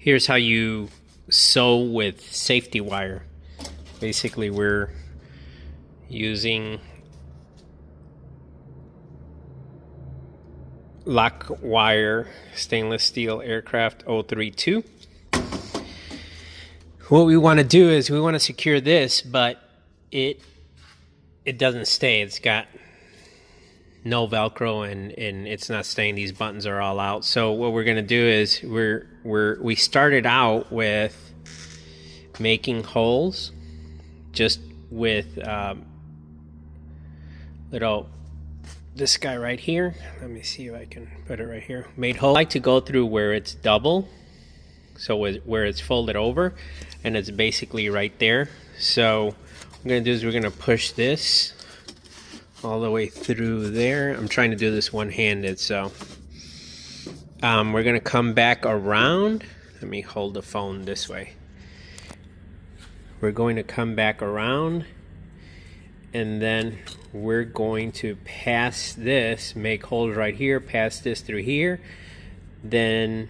Here's how you sew with safety wire. Basically, we're using lock wire stainless steel aircraft 032. What we want to do is we want to secure this, but it doesn't stay. It's got no Velcro and it's not staying. These buttons are all out. So what we're gonna do is we started out with making holes just with this guy right here. Let me see if I can put it right here. Made hole. I like to go through where it's double, so where it's folded over, and it's basically right there. So what I'm gonna do is we're gonna push this all the way through there. I'm trying to do this one-handed, so we're gonna come back around. Let me hold the phone this way. We're going to come back around, and then we're going to pass this, make holes right here, pass this through here, then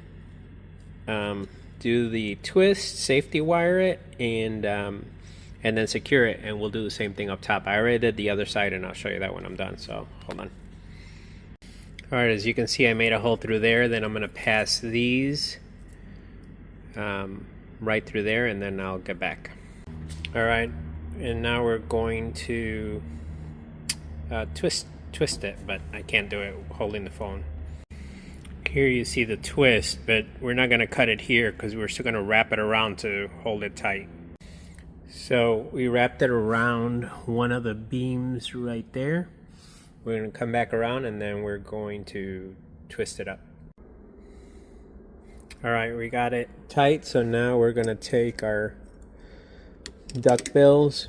do the twist, safety wire it, and then secure it, and we'll do the same thing up top. I already did the other side, and I'll show you that when I'm done, so hold on. Alright, as you can see, I made a hole through there. Then I'm going to pass these right through there, and then I'll get back. Alright, and now we're going to twist it, but I can't do it holding the phone. Here you see the twist, but we're not going to cut it here because we're still going to wrap it around to hold it tight. So we wrapped it around one of the beams right there. We're going to come back around, and then we're going to twist it up. Alright, we got it tight, so now we're going to take our duck bills.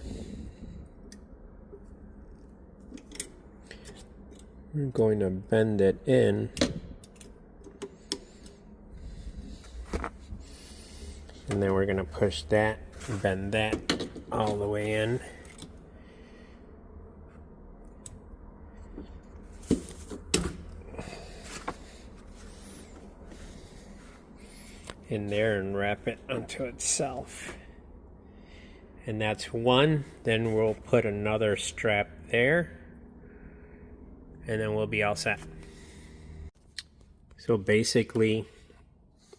We're going to bend it in. And then we're going to push that, bend that all the way in. In there and wrap it onto itself. And that's one. Then we'll put another strap there, and then we'll be all set. So basically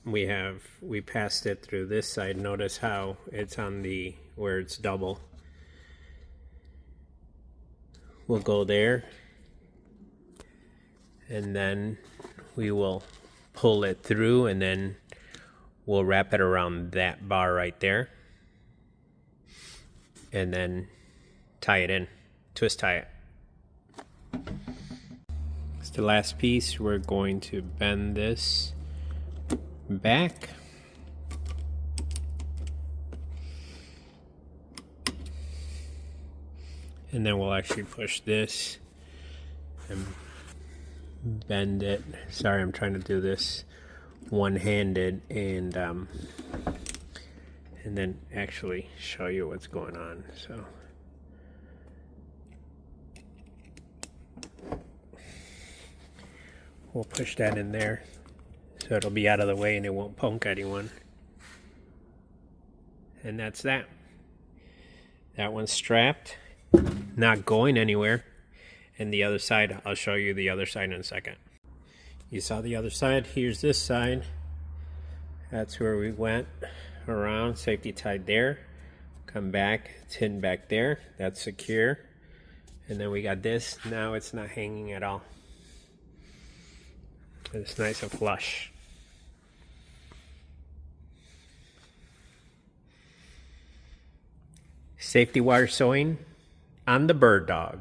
we passed it through this side. Notice how it's on the where it's double. We'll go there, and then we will pull it through, and then we'll wrap it around that bar right there, and then tie it in, twist tie it. It's the last piece. We're going to bend this back, and then we'll actually push this and bend it. Sorry, I'm trying to do this one-handed and then actually show you what's going on. So we'll push that in there so it'll be out of the way and it won't poke anyone. And that's that. That one's strapped, not going anywhere. And the other side, I'll show you the other side in a second. You saw the other side. Here's this side. That's where we went around, safety tied there. Come back, it's hidden back there. That's secure. And then we got this. Now it's not hanging at all. It's nice and flush. Safety wire sewing on the Birddog.